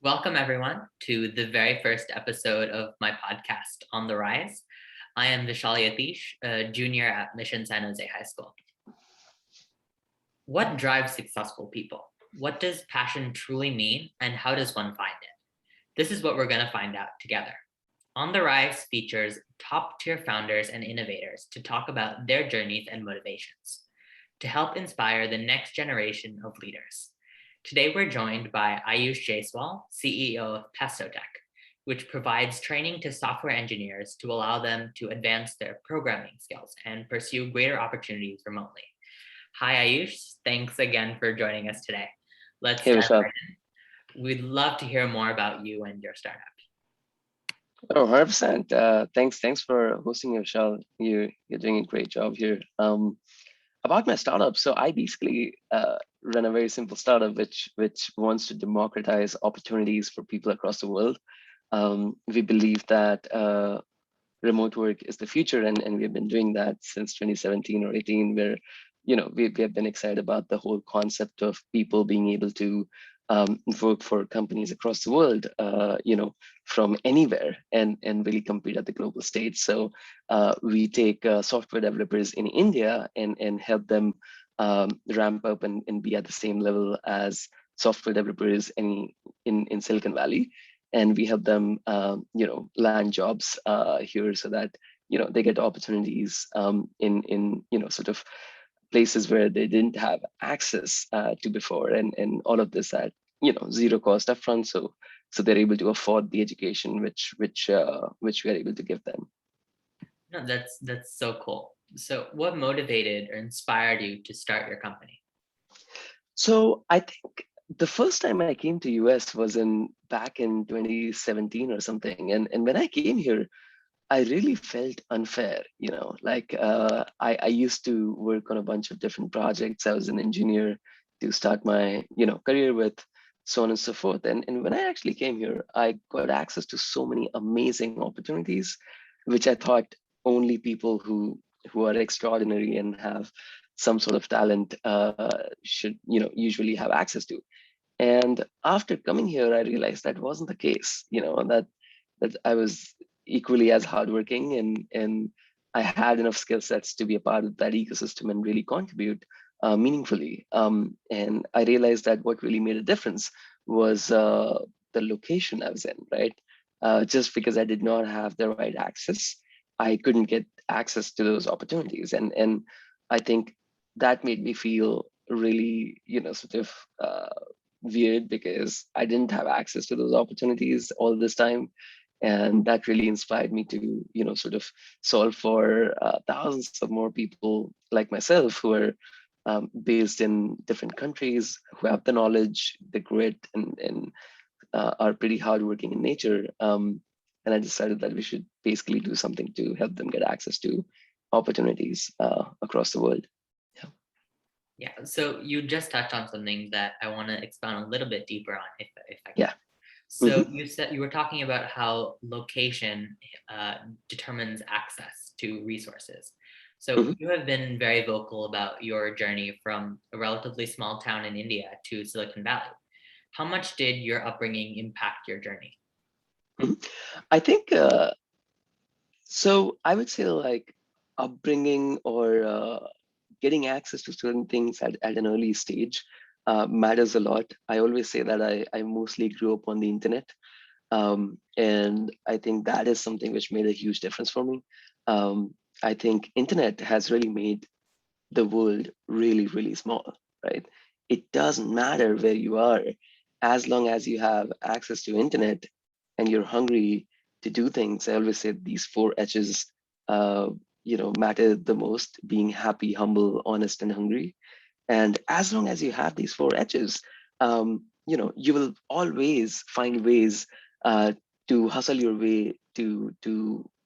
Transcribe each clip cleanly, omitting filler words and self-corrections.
Welcome, everyone, to the very first episode of my podcast, On the Rise. I am Vishal Yathish, a junior at Mission San Jose High School. What drives successful people? What does passion truly mean, and how does one find it? This is what we're going to find out together. On the Rise features top-tier founders and innovators to talk about their journeys and motivations, to help inspire the next generation of leaders. Today, we're joined by Ayush Jaiswal, CEO of Pesto Tech, which provides training to software engineers to allow them to advance their programming skills and pursue greater opportunities remotely. Hi, Ayush. Thanks again for joining us today. Let's Hey, dive Vishal. right in. We'd love to hear more about you and your startup. Oh, 100%. Thanks for hosting me, Vishal. You're doing a great job here. About my startup, so I basically run a very simple startup which wants to democratize opportunities for people across the world. We believe that remote work is the future, and we've been doing that since 2017 or 18, where we have been excited about the whole concept of people being able to work for companies across the world, from anywhere and really compete at the global stage. So we take software developers in India and help them ramp up and be at the same level as software developers in Silicon Valley. And we help them, land jobs here so that, they get opportunities in sort of places where they didn't have access to before, and all of this at zero cost upfront, so they're able to afford the education which we are able to give them. No, that's so cool. So, what motivated or inspired you to start your company? So I think the first time I came to US was in back in 2017 or something, and when I came here, I really felt unfair, like I used to work on a bunch of different projects. I was an engineer to start my, career with, so on and so forth. And when I actually came here, I got access to so many amazing opportunities, which I thought only people who are extraordinary and have some sort of talent should, usually have access to. And after coming here, I realized that wasn't the case, that I was equally as hardworking, and I had enough skill sets to be a part of that ecosystem and really contribute meaningfully. And I realized that what really made a difference was the location I was in, right? Just because I did not have the right access, I couldn't get access to those opportunities. And I think that made me feel really, sort of weird because I didn't have access to those opportunities all this time. And that really inspired me to, sort of solve for thousands of more people like myself who are based in different countries, who have the knowledge, the grit, and are pretty hardworking in nature. And I decided that we should basically do something to help them get access to opportunities across the world. Yeah. Yeah, so you just touched on something that I want to expound a little bit deeper on, if I can. Yeah. So Mhm. you said you were talking about how location determines access to resources. So Mhm. you have been very vocal about your journey from a relatively small town in India to Silicon Valley. How much did your upbringing impact your journey? Mhm. I think so. I would say like upbringing or getting access to certain things at an early stage matters a lot. I always say that I mostly grew up on the internet. And I think that is something which made a huge difference for me. I think internet has really made the world really, really small, right? It doesn't matter where you are, as long as you have access to internet and you're hungry to do things. I always say these four H's, matter the most: being happy, humble, honest, and hungry. And as long as you have these four H's, you will always find ways to hustle your way to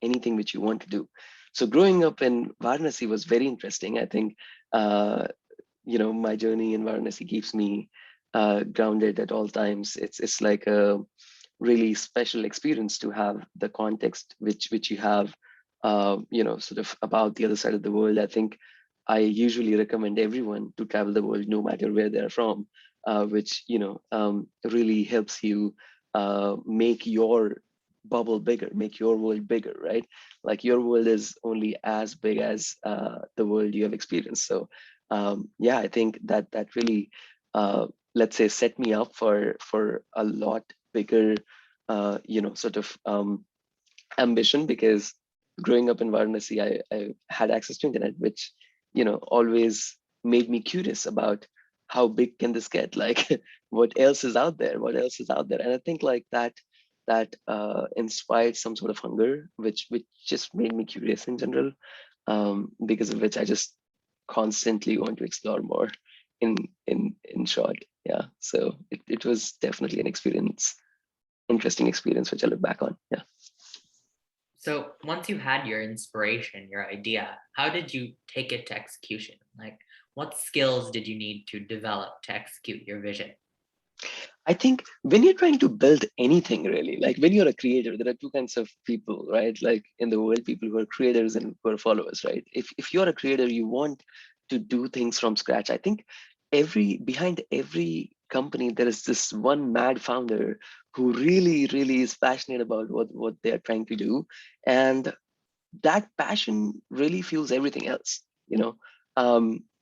anything which you want to do. So growing up in Varanasi was very interesting. I think my journey in Varanasi keeps me grounded at all times. It's like a really special experience to have the context which you have, sort of about the other side of the world. I think I usually recommend everyone to travel the world, no matter where they're from, which really helps you make your bubble bigger, make your world bigger, right? Like your world is only as big as the world you have experienced. So yeah, I think that really, let's say, set me up for a lot bigger, sort of ambition, because growing up in Varanasi, I had access to internet, which, always made me curious about how big can this get? Like, what else is out there? What else is out there? And I think like that inspired some sort of hunger, which just made me curious in general, because of which I just constantly want to explore more. In short, yeah. So it was definitely an experience, interesting experience, which I look back on. Yeah. So once you had your inspiration, your idea, how did you take it to execution? Like, what skills did you need to develop to execute your vision? I think when you're trying to build anything, really, like when you're a creator, there are two kinds of people, right? Like in the world, people who are creators and who are followers, right? If you're a creator, you want to do things from scratch. I think behind every company, there is this one mad founder who really is passionate about what they are trying to do. And that passion really fuels everything else, you know.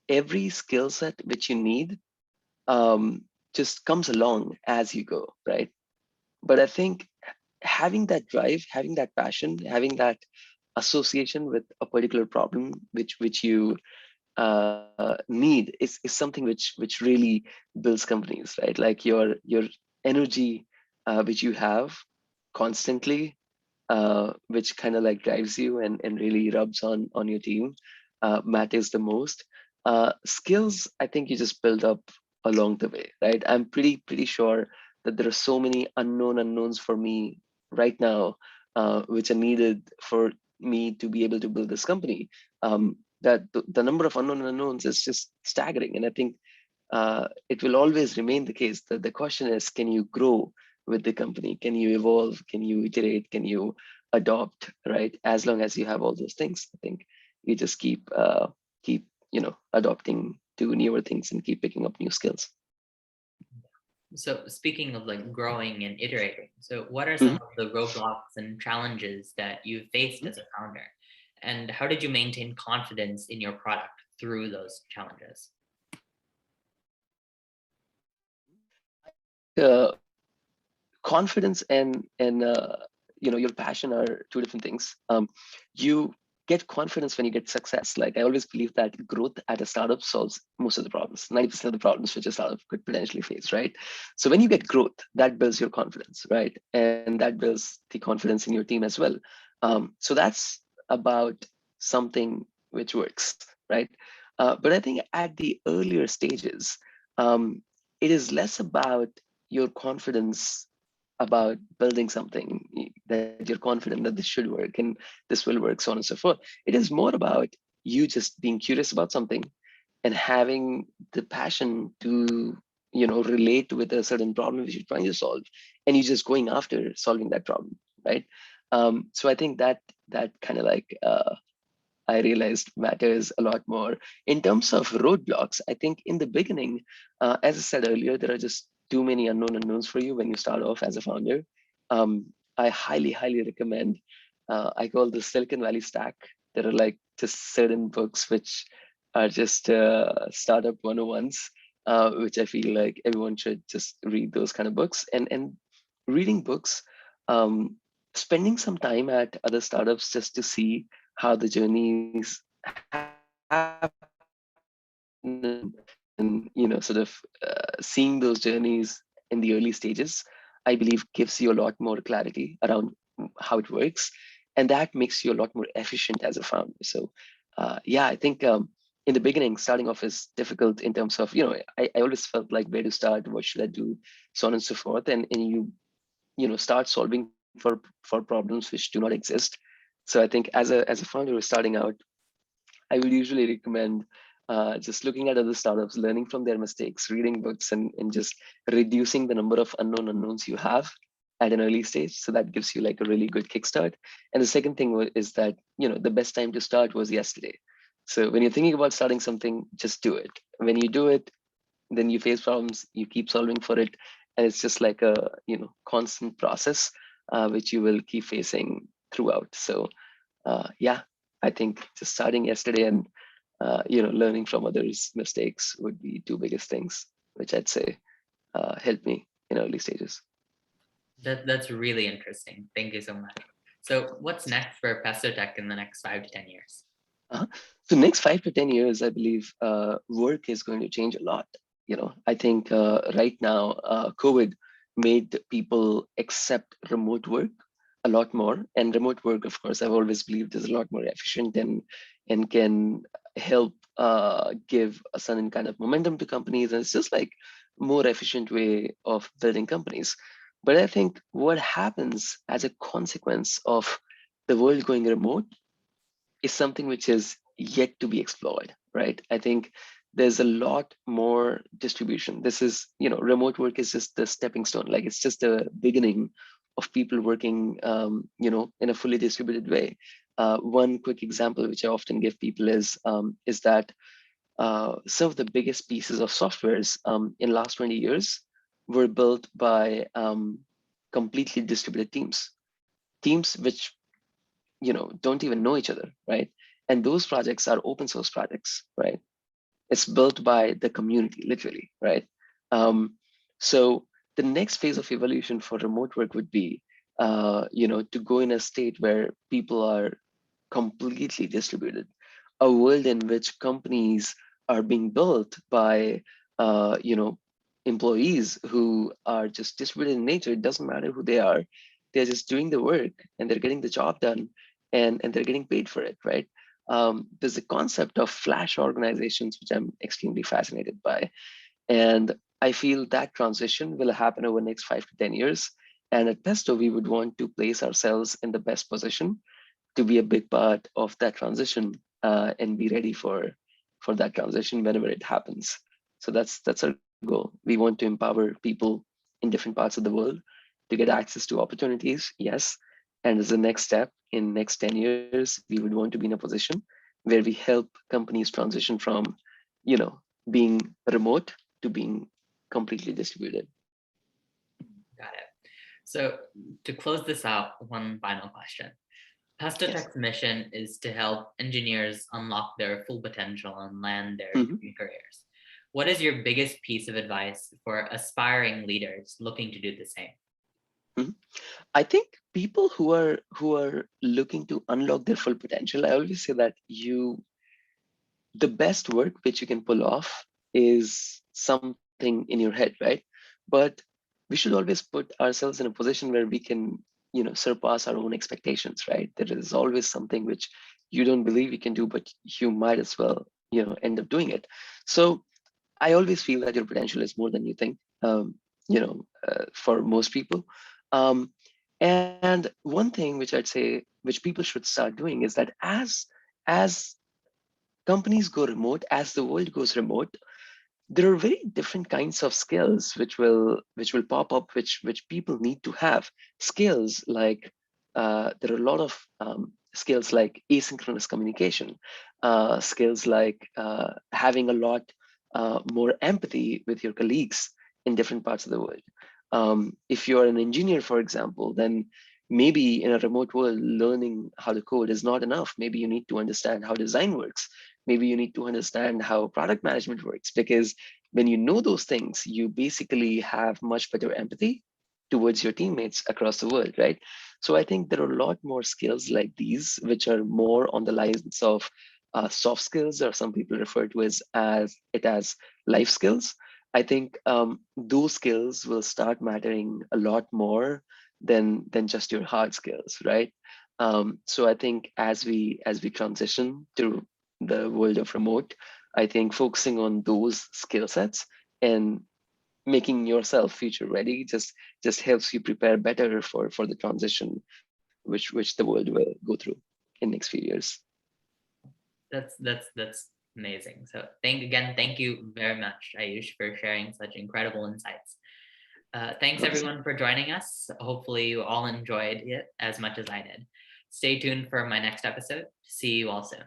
Every skill set which you need, um, just comes along as you go, right? But I think having that drive, having that passion, having that association with a particular problem which you need is something which really builds companies, right? Like your energy, which you have constantly, which kind of like drives you and really rubs on your team, matters the most. Skills, I think you just build up along the way, right? I'm pretty sure that there are so many unknowns for me right now, which are needed for me to be able to build this company. That the number of unknowns is just staggering, and I think it will always remain the case. That the question is, can you grow with the company? Can you evolve? Can you iterate? Can you adopt? Right? As long as you have all those things, I think you just keep adopting to newer things and keep picking up new skills. So speaking of like growing and iterating, so what are some Mhm. of the roadblocks and challenges that you faced as a founder? And how did you maintain confidence in your product through those challenges? Uh, Confidence and your passion are two different things. You get confidence when you get success. Like I always believe that growth at a startup solves most of the problems, 90% of the problems which a startup could potentially face, right? So when you get growth, that builds your confidence, right? And that builds the confidence in your team as well. So that's about something which works, right? But I think at the earlier stages, um, it is less about your confidence about building something that you're confident that this should work and this will work, so on and so forth. It is more about you just being curious about something and having the passion to relate with a certain problem which you're trying to solve, and you just going after solving that problem, right? So I think that kind of like I realized matters a lot more. In terms of roadblocks, I think in the beginning, as I said earlier, there are just too many unknowns for you when you start off as a founder. I highly recommend, I call the Silicon Valley stack. There are like just certain books which are just startup 101s, which I feel like everyone should just read those kind of books. And reading books, um, spending some time at other startups just to see how the journeys happen, and sort of seeing those journeys in the early stages, I believe gives you a lot more clarity around how it works, and that makes you a lot more efficient as a founder. So yeah, I think in the beginning starting off is difficult in terms of I always felt like where to start, what should I do, so on and so forth, and you start solving for problems which do not exist. So I think as a founder who's starting out, I would usually recommend just looking at other startups, learning from their mistakes, reading books, and just reducing the number of unknowns you have at an early stage. So that gives you like a really good kickstart. And the second thing is that the best time to start was yesterday. So when you're thinking about starting something, just do it. When you do it, then you face problems, you keep solving for it, and it's just like a constant process which you will keep facing throughout. So yeah, I think just starting yesterday and learning from others' mistakes would be two biggest things, which I'd say helped me in early stages. That's really interesting. Thank you so much. So what's next for Pesto Tech in the next 5 to 10 years? Uh-huh. So next 5 to 10 years, I believe work is going to change a lot. I think right now, COVID made people accept remote work a lot more. And remote work, of course, I've always believed is a lot more efficient and can help give a certain kind of momentum to companies. And it's just like more efficient way of building companies. But I think what happens as a consequence of the world going remote is something which is yet to be explored, right? I think there's a lot more distribution. This is, remote work is just the stepping stone. Like it's just the beginning of people working, in a fully distributed way. One quick example, which I often give people, is that some of the biggest pieces of softwares in last 20 years were built by completely distributed teams which don't even know each other, right? And those projects are open source projects, right? It's built by the community, literally, right? um, so the next phase of evolution for remote work would be to go in a state where people are completely distributed, a world in which companies are being built by employees who are just distributed in nature. It doesn't matter who they are, they're just doing the work and they're getting the job done, and they're getting paid for it, right? There's a concept of flash organizations which I'm extremely fascinated by, and I feel that transition will happen over the next 5 to 10 years. And at Pesto, we would want to place ourselves in the best position to be a big part of that transition, and be ready for that transition whenever it happens. So that's our goal. We want to empower people in different parts of the world to get access to opportunities, yes. And as a next step, in next 10 years, we would want to be in a position where we help companies transition from, being remote to being completely distributed. Got it. So to close this out, one final question. Pesto Yes. Tech's mission is to help engineers unlock their full potential and land their Mhm. dream careers. What is your biggest piece of advice for aspiring leaders looking to do the same? Mhm. I think people who are looking to unlock their full potential, I always say that the best work which you can pull off is something in your head, right? But we should always put ourselves in a position where we can, surpass our own expectations, right? There is always something which you don't believe you can do, but you might as well, end up doing it. So I always feel that your potential is more than you think, for most people. Um, and one thing which I'd say, which people should start doing, is that as companies go remote, as the world goes remote, there are very different kinds of skills which will pop up, which people need to have. Skills like there are a lot of skills like asynchronous communication, skills like having a lot more empathy with your colleagues in different parts of the world. If you're an engineer, for example, then maybe in a remote world, learning how to code is not enough. Maybe you need to understand how design works. Maybe you need to understand how product management works, because when you know those things, you basically have much better empathy towards your teammates across the world, right? So I think there are a lot more skills like these, which are more on the lines of soft skills, or some people refer to as life skills. I think those skills will start mattering a lot more than just your hard skills, right? So I think as we transition to the world of remote, I think focusing on those skill sets and making yourself future ready just helps you prepare better for the transition which the world will go through in next few years. That's amazing. So thank you very much, Ayush, for sharing such incredible insights. Thanks Awesome. everyone for joining us. Hopefully you all enjoyed it as much as I did. Stay tuned for my next episode. See you all soon.